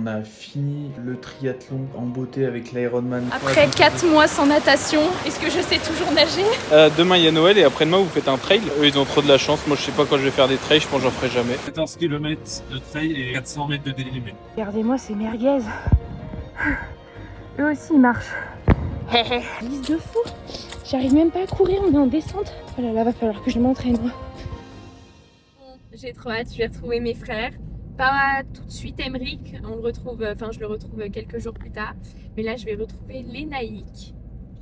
On a fini le triathlon en beauté avec l'Ironman. Après 4 mois sans natation, est-ce que je sais toujours nager? Demain il y a Noël et après-demain vous faites un trail. Eux ils ont trop de la chance, moi je sais pas quand je vais faire des trails, je pense que j'en ferai jamais. 14 km de trail et 400 mètres de dénivelé. Regardez-moi ces merguez. Eux aussi ils marchent. Lise de fou. J'arrive même pas à courir, on est en descente. Oh là là, va falloir que je m'entraîne. J'ai trop hâte, je vais retrouver mes frères. Pas tout de suite Emeric, je le retrouve quelques jours plus tard. Mais là je vais retrouver Lénaïque.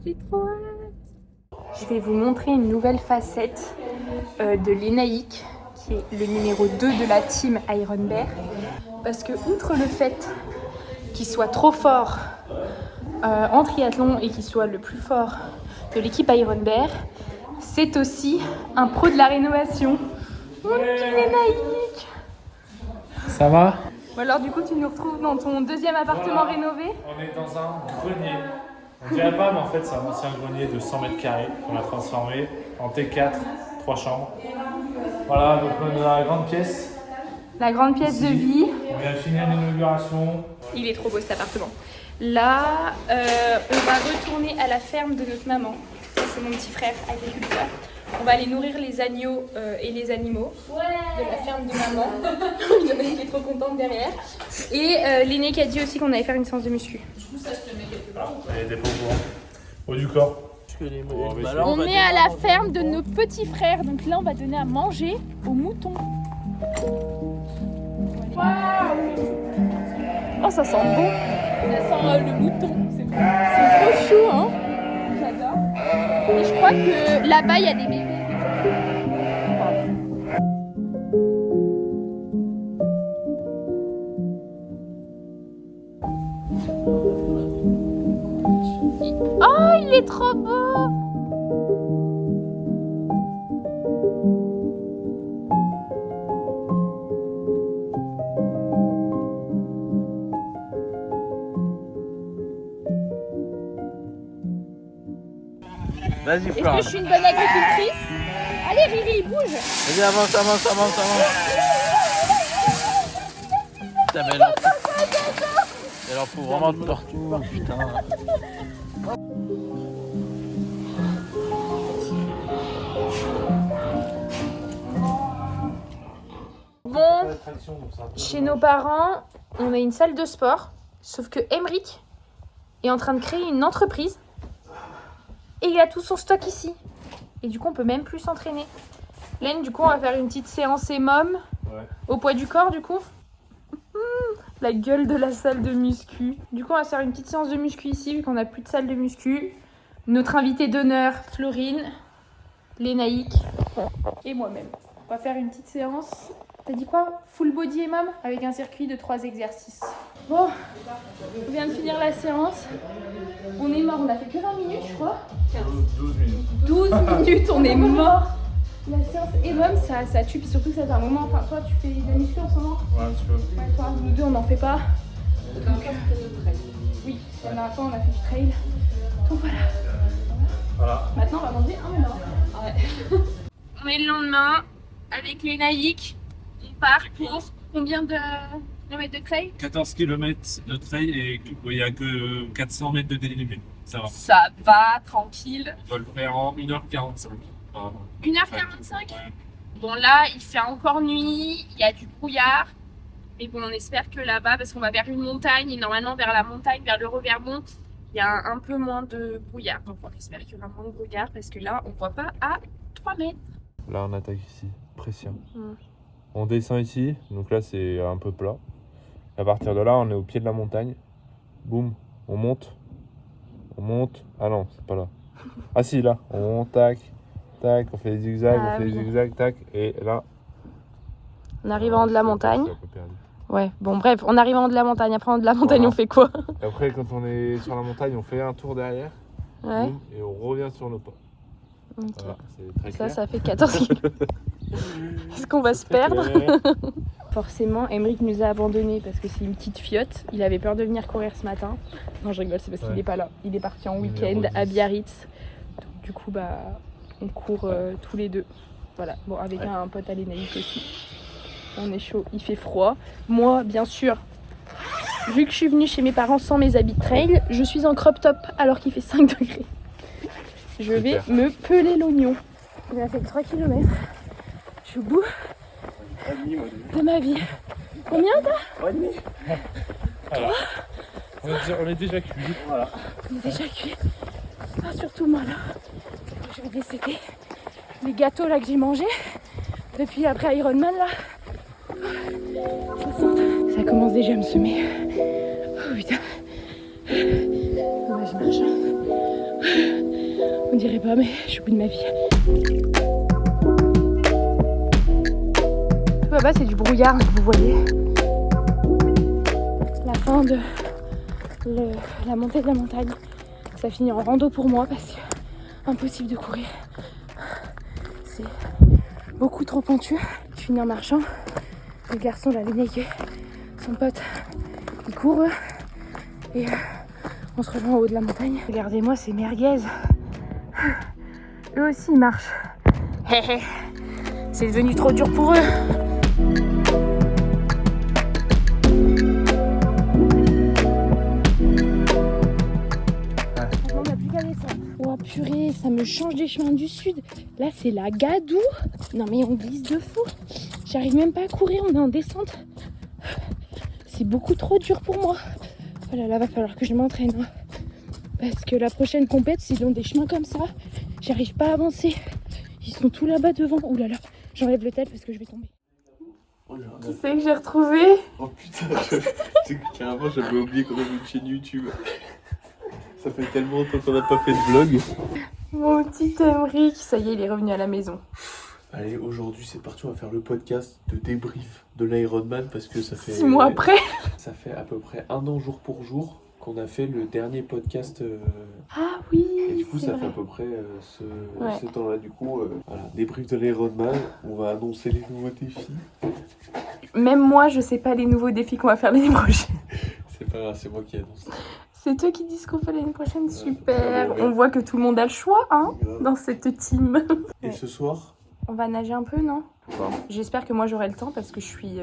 J'ai trop hâte. Je vais vous montrer une nouvelle facette de Lénaïque, qui est le numéro 2 de la team Iron Bear. Parce que outre le fait qu'il soit trop fort en triathlon et qu'il soit le plus fort de l'équipe Iron Bear, c'est aussi un pro de la rénovation. Mon petit Lénaïque. Ça va? Bon alors du coup tu nous retrouves dans ton deuxième appartement rénové. On est dans un grenier. On dirait pas, mais en fait c'est un ancien grenier de 100 mètres carrés qu'on a transformé en T4, 3 chambres. Voilà, donc on est dans la grande pièce. La grande pièce de vie. On vient de finir l'inauguration. Il est trop beau cet appartement. Là, on va retourner à la ferme de notre maman. Ça, c'est mon petit frère agriculteur. On va aller nourrir les agneaux et les animaux de la ferme de maman. Il y en a une qui est trop contente derrière. Et l'aîné qui a dit aussi qu'on allait faire une séance de muscu. Il était pas au courant. Haut du corps. On est à la ferme de nos petits frères. Donc là, on va donner à manger aux moutons. Oh, ça sent bon. Ça sent le mouton. C'est trop chou, hein. J'adore. Et je crois que là-bas, il y a des bébés. Oh, il est trop beau. Vas-y, Est-ce Flora. que je suis une bonne agricultrice? Allez, Riri, bouge. Vas-y, avance. Putain, mais elle en fout vraiment de partout, putain. Bon, chez nos parents, on a une salle de sport. Sauf que Emeric est en train de créer une entreprise. Et il a tout son stock ici. Et du coup, on peut même plus s'entraîner. Laine, du coup, on va faire une petite séance EMOM. Ouais. Au poids du corps, du coup. La gueule de la salle de muscu. Du coup, on va faire une petite séance de muscu ici, vu qu'on n'a plus de salle de muscu. Notre invitée d'honneur, Florine, Lénaïque et moi-même. On va faire une petite séance. T'as dit quoi? Full body EMOM avec un circuit de 3 exercices. Bon, on vient de finir la séance. On est mort, on a fait que 20 minutes, je crois. 12 minutes. 12 minutes, on est mort. La séance EMOM, ça tue, puis surtout ça fait un moment. Enfin, toi, tu fais de la muscu en ce moment? Ouais, un petit peu. Ouais, toi, nous deux, on n'en fait pas. Oui, la dernière fois, on a fait du trail. Donc voilà. Voilà. Maintenant, on va manger un moment. Ouais. On est le lendemain avec les Naïcs. On part pour combien de kilomètres de trail? 14 km de trail et il n'y a que 400 mètres de dénivelé. Ça va. Ça va, tranquille. On va le faire en 1h45. 1h45. Ouais. Bon, là, il fait encore nuit, il y a du brouillard. Mais bon, on espère que là-bas, parce qu'on va vers une montagne, et normalement, vers la montagne, vers le Revermont, il y a un peu moins de brouillard. Donc, on espère qu'il y aura moins de brouillard, parce que là, on ne voit pas à 3 mètres. Là, on attaque ici, pression. Mm. On descend ici, donc là, c'est un peu plat. À partir de là, on est au pied de la montagne. Boum, on monte. On monte. Ah non, c'est pas là. Ah si, là. On monte, tac, tac, on fait des zigzags, Ah on fait oui. des zigzags, tac. Et là... On arrive en haut de la montagne. c'est un peu perdu. Ouais, bon, bref, on arrive en haut de la montagne. Après, en haut de la montagne, Voilà. on fait quoi? Et après, quand on est sur la montagne, on fait un tour derrière. Ouais. Boum, et on revient sur nos pas. Ok. Voilà, c'est très clair. Ça fait 14 kilos. Est-ce qu'on va se Très perdre? clair. Forcément, Emeric nous a abandonnés parce que c'est une petite fiotte. Il avait peur de venir courir ce matin. Non, je rigole, c'est parce qu'il Ouais. n'est pas là. Il est parti en Numéro week-end 10. à Biarritz. Donc, du coup, on court tous les deux. Voilà, bon, avec un pote à Lénaïque aussi. On est chaud, il fait froid. Moi, bien sûr, Vu que je suis venue chez mes parents sans mes habits de trail, je suis en crop top alors qu'il fait 5 degrés. Je vais me peler l'oignon. On a fait 3 km. Je suis au bout de ma vie. Combien t'as? 3,5. On est déjà cuit. Voilà. On est déjà cuit. Ah, surtout moi là. Je vais décéder. Les gâteaux là que j'ai mangés depuis après Ironman là. Ça commence déjà à me semer. Oh putain. Ouais, je marche. On dirait pas, mais je suis au bout de ma vie. Tout là-bas, c'est du brouillard que vous voyez. La fin de la montée de la montagne. Ça finit en rando pour moi parce que impossible de courir. C'est beaucoup trop pentueux. Je finis en marchant. Le garçon, là, Lénégué, son pote, il court et on se rejoint en haut de la montagne. Regardez-moi ces merguez. Eux aussi, ils marchent. C'est devenu trop dur pour eux. On n'a plus qu'à descendre. Oh purée, ça me change des chemins du sud. Là, c'est la gadoue. Non mais on glisse de fou. J'arrive même pas à courir, on est en descente. C'est beaucoup trop dur pour moi. Oh là là, va falloir que je m'entraîne. Hein. Parce que la prochaine compète, s'ils ont des chemins comme ça, j'arrive pas à avancer. Ils sont tout là-bas devant. Ouh là là, j'enlève le tel parce que je vais tomber. Qui c'est que j'ai retrouvé? Oh putain, tu sais que carrément j'avais oublié qu'on avait une chaîne YouTube. Ça fait tellement longtemps qu'on n'a pas fait de vlog. Mon petit Emric, ça y est, il est revenu à la maison. Allez, aujourd'hui c'est parti, on va faire le podcast de débrief de l'Ironman parce que ça fait... 6 mois après. Ça fait à peu près 1 an jour pour jour qu'on a fait le dernier podcast. Ah oui. Et du coup ça fait à peu près ce temps-là. Du coup, voilà, débrief de l'Ironman, on va annoncer les nouveaux défis. Même moi, je sais pas les nouveaux défis qu'on va faire l'année prochaine. C'est pas grave, c'est moi qui annonce. C'est toi qui dis ce qu'on fait l'année prochaine, super. ouais. On voit que tout le monde a le choix, hein, dans cette team. Et ce soir, On va nager un peu, non? Bon, j'espère que moi j'aurai le temps parce que je suis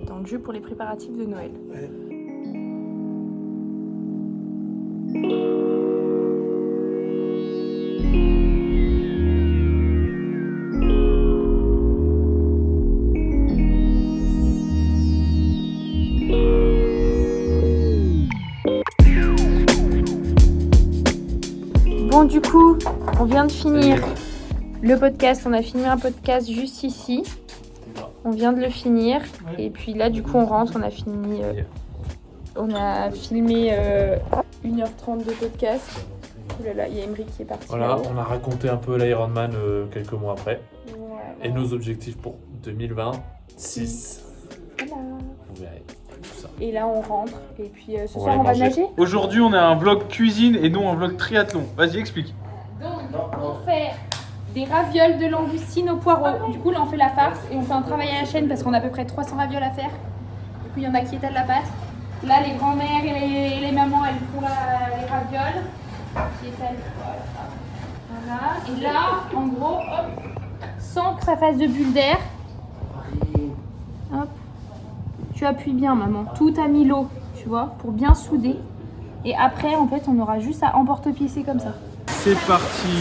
dans le jeu pour les préparatifs de Noël. ouais. Bon, du coup, on vient de finir le podcast. On a filmé un podcast juste ici. On vient de le finir. Et puis là, du coup, on rentre. On a fini. On a filmé 1h30 de podcast. Ouh là là, il y a Emric qui est parti. Voilà, là-haut. on a raconté un peu l'Ironman quelques mois après. Ouais. Et nos objectifs pour 2026. Voilà. Vous verrez tout ça. Et là, on rentre. Et puis ce On soir, va on va aller nager. Aujourd'hui, on a un vlog cuisine et non un vlog triathlon. Vas-y, explique. Donc, on fait des ravioles de langoustine au poireau. Du coup, là, on fait la farce et on fait un travail à la chaîne parce qu'on a à peu près 300 ravioles à faire. Du coup, il y en a qui étalent la pâte. Là, les grands-mères et les mamans, elles font les ravioles. Qui étalent, voilà. Et là, en gros, hop, sans que ça fasse de bulles d'air, hop, tu appuies bien, maman. Tout à mi-lot, tu vois, pour bien souder. Et après, en fait, on aura juste à emporte-piécer comme ça. C'est parti.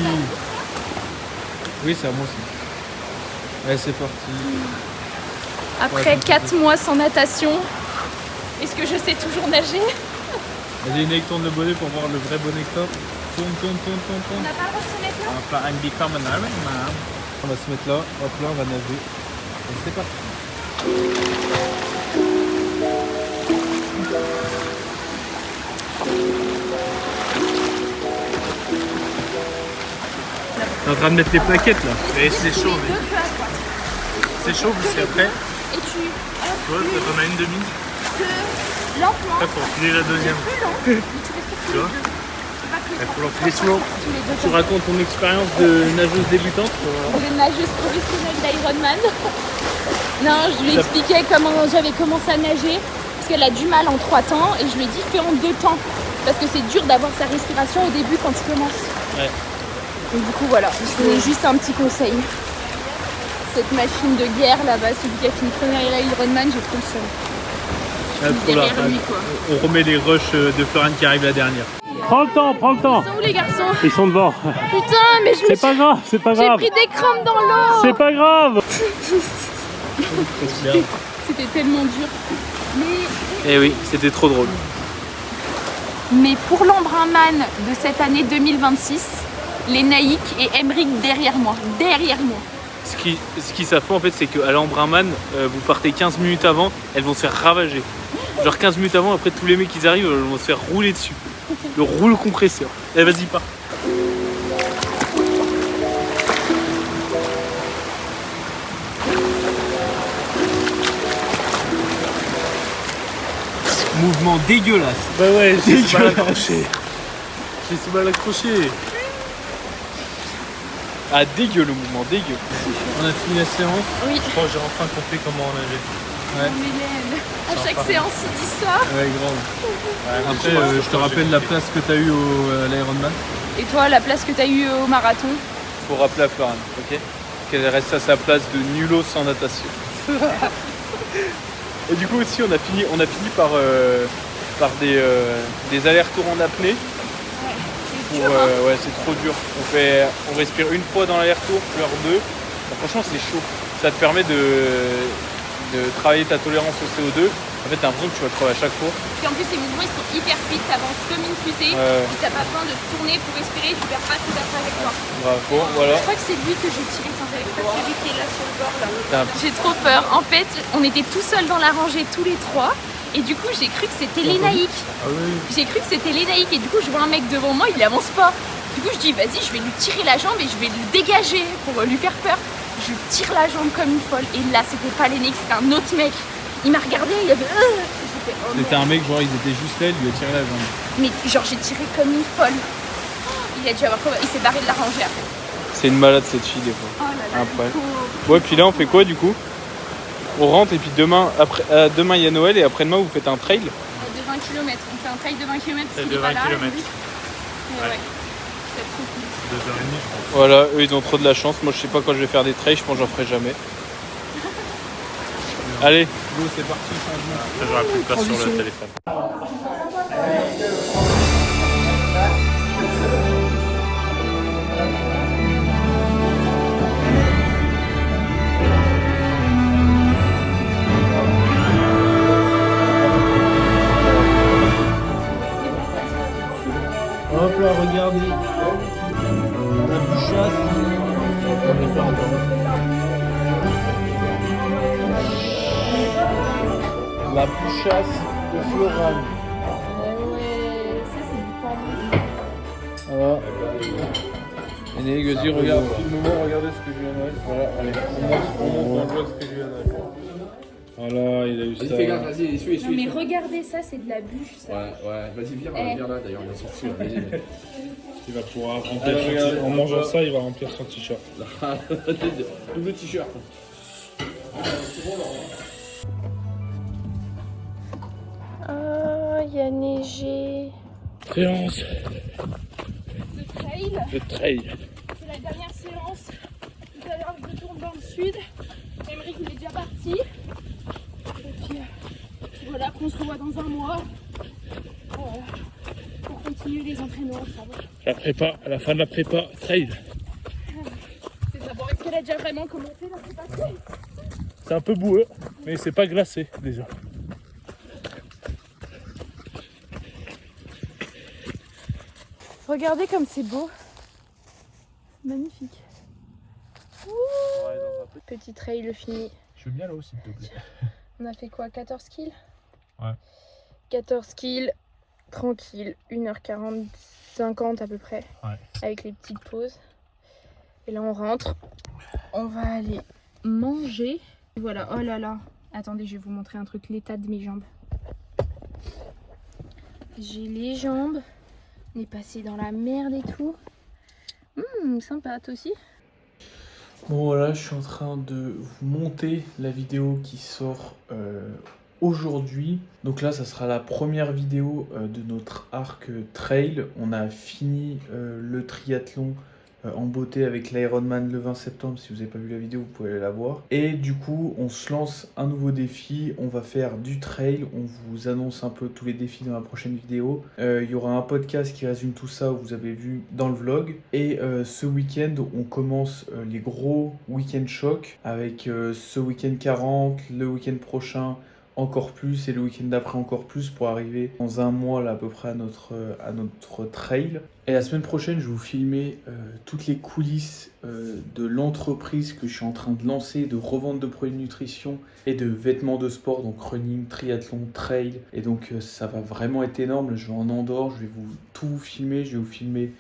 Oui, c'est à moi aussi. Allez, c'est parti. Après 4 mois sans natation, est-ce que je sais toujours nager? Vas-y, Nick, tourne le bonnet pour voir le vrai bonnet que t'as. Tourne. On n'a pas le droit de se mettre là? On va un become an Ironman. On va se mettre là, hop là, on va nager. Et c'est parti. T'es en train de mettre les plaquettes là. Mais c'est chaud, mais... C'est chaud parce qu'après, Et tu tu vois, t'en as une demi. lentement, Après, faut enfiler la deuxième. plus lent, mais tu respectes Tu vois? Il faut l'enfiler slow. tous les deux Tu racontes ton expérience de nageuse débutante. de nageuse professionnelle d'Ironman. Non, je lui expliquais comment j'avais commencé à nager parce qu'elle a du mal en 3 temps et je lui ai dit fais en 2 temps parce que c'est dur d'avoir sa respiration au début quand tu commences. Ouais. Et du coup voilà, je voulais juste un petit conseil. Cette machine de guerre là-bas, celui qui a fini premier Ironman, j'ai trop le seum. Je derrière lui, quoi. On remet les rushs de Florian qui arrive la dernière. Prends le temps, prends le temps. Ils sont où les garçons? Ils sont devant. Putain, mais je me C'est pas grave, c'est pas J'ai grave. pris des crampes dans l'eau. C'est pas grave. C'était tellement dur. Eh oui, c'était trop drôle. Mais pour l'Embrunman de cette année 2026, les Naïk et Emric derrière moi. Derrière moi. Ce qui savent pas en fait, c'est qu'à l'Embrunman, vous partez 15 minutes avant, elles vont se faire ravager. Genre 15 minutes avant, après tous les mecs qui arrivent, elles vont se faire rouler dessus. Le rouleau compresseur. Eh vas-y, pars. Mouvement dégueulasse. Bah ouais, j'ai su mal accroché. J'ai su mal accroché. Ah dégueu le mouvement, dégueu. On a fini la séance. Oui. Je crois que j'ai enfin compris comment on nageait. Ouais. Oh, Mylène. À chaque séance, il dit ça. Ouais, grave. Après, je te rappelle la place que tu as eue à l'Ironman. Et toi, la place que tu as eue au marathon? Faut rappeler à Florian, ok? Qu'elle reste à sa place de nullos en natation. Et du coup aussi, on a fini par des allers-retours en apnée. Ouais, c'est trop dur. On respire une fois dans l'aller-retour, puis deux. Bah, franchement, c'est chaud. Ça te permet de travailler ta tolérance au CO2. En fait, t'as l'impression que tu vas crever à chaque fois. Puis en plus, ces mouvements, ils sont hyper vite, t'avances comme une fusée. Et t'as pas besoin de tourner pour respirer, tu perds pas toute ta trajectoire. Bravo, bon, voilà. Je crois que c'est lui que j'ai tiré sans faire exprès, celui qui est là sur le bord là. J'ai trop peur. En fait, on était tout seuls dans la rangée, tous les trois. Et du coup, j'ai cru que c'était les Naïk. Ah oui. J'ai cru que c'était les Naïk. Et du coup, je vois un mec devant moi, il avance pas. Du coup, je dis, vas-y, je vais lui tirer la jambe et je vais le dégager pour lui faire peur. Je tire la jambe comme une folle. Et là, c'était pas les Naïk, c'était un autre mec. Il m'a regardé, il avait. Fait, oh, c'était un mec, genre, ils étaient juste là, il lui a tiré la jambe. Mais genre, j'ai tiré comme une folle. Il a dû avoir quoi? Il s'est barré de la rangée après. C'est une malade cette fille, des fois. Oh là là. Après. Ouais, puis là, on fait quoi du coup? On rentre et puis demain il y a Noël et après-demain vous faites un trail de 20 km. On fait un trail de 20 km. C'est de 20 km. Ouais. C'est trop cool. 2h30 je pense. Voilà, eux ils ont trop de la chance. Moi je sais pas quand je vais faire des trails, je pense que j'en ferai jamais. Allez, go, c'est parti. J'aurai plus de place sur le téléphone. Hop là, regardez. La bouchasse. La bouchasse de Florian. Ouais, ça c'est du palais. Voilà. Et vas-y, regarde, filme-moi, regardez ce que je viens de mettre. Voilà, allez, on voit ce que je viens de mettre. Voilà, il a eu ça. Vas-y, fais gaffe, vas-y, essuie. Non mais regardez ça, c'est de la bûche ça. Ouais, vas-y, viens là d'ailleurs, il va sortir. Il va pouvoir remplir son t-shirt. En mangeant ça, il va remplir son t-shirt. Double t-shirt. Oh, il y a neigé. Séance. Le trail, Le trail. c'est la dernière séance. Tout à l'heure, je retourne dans le sud. Emric, il est déjà parti. Et puis voilà, après on se revoit dans un mois. Pour continuer les entraînements ensemble. La prépa, à la fin de la prépa, trail. C'est savoir est-ce qu'elle a déjà vraiment commencé la prépa trail. C'est un peu boueux, mais c'est pas glacé déjà. Regardez comme c'est beau. Magnifique. Petit trail fini. Je veux bien là aussi, s'il te plaît. On a fait quoi, 14 kills? Ouais. 14 kills, tranquille, 1h40, 50 à peu près, ouais. Avec les petites pauses. Et là on rentre, on va aller manger. Voilà, oh là là, attendez, je vais vous montrer un truc, l'état de mes jambes. J'ai les jambes, on est passé dans la merde et tout. Sympa, toi aussi? Bon voilà, je suis en train de vous monter la vidéo qui sort aujourd'hui. Donc là, ça sera la première vidéo de notre arc trail. On a fini le triathlon en beauté avec l'Ironman le 20 septembre. Si vous n'avez pas vu la vidéo, vous pouvez aller la voir. Et du coup, on se lance un nouveau défi. On va faire du trail. On vous annonce un peu tous les défis dans la prochaine vidéo. Il y aura un podcast qui résume tout ça, vous avez vu dans le vlog. Et ce week-end, on commence les gros week-end chocs avec ce week-end 40, le week-end prochain encore plus et le week-end d'après encore plus pour arriver dans un mois là à peu près à notre trail. Et la semaine prochaine, je vais vous filmer toutes les coulisses de l'entreprise que je suis en train de lancer, de revente de produits de nutrition et de vêtements de sport, donc running, triathlon, trail. Et donc ça va vraiment être énorme. Je vais en Andorre, je vais tout vous filmer. Je vais vous filmer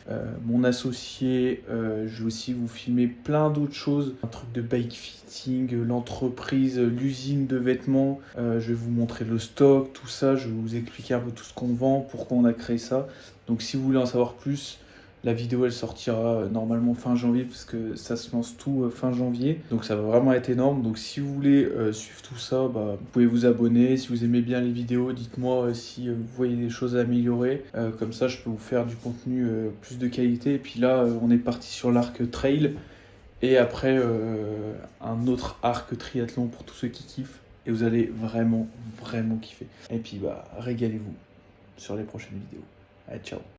mon associé, je vais aussi vous filmer plein d'autres choses. Un truc de bike fitting, l'entreprise, l'usine de vêtements. Je vais vous montrer le stock, tout ça. Je vais vous expliquer un peu tout ce qu'on vend, pourquoi on a créé ça. Donc si vous voulez en savoir plus, la vidéo elle sortira normalement fin janvier parce que ça se lance tout fin janvier. Donc ça va vraiment être énorme. Donc si vous voulez suivre tout ça, vous pouvez vous abonner. Si vous aimez bien les vidéos, dites-moi si vous voyez des choses à améliorer. Comme ça je peux vous faire du contenu plus de qualité. Et puis là on est parti sur l'arc trail. Et après un autre arc triathlon pour tous ceux qui kiffent. Et vous allez vraiment, vraiment kiffer. Et puis régalez-vous sur les prochaines vidéos. Allez, ciao.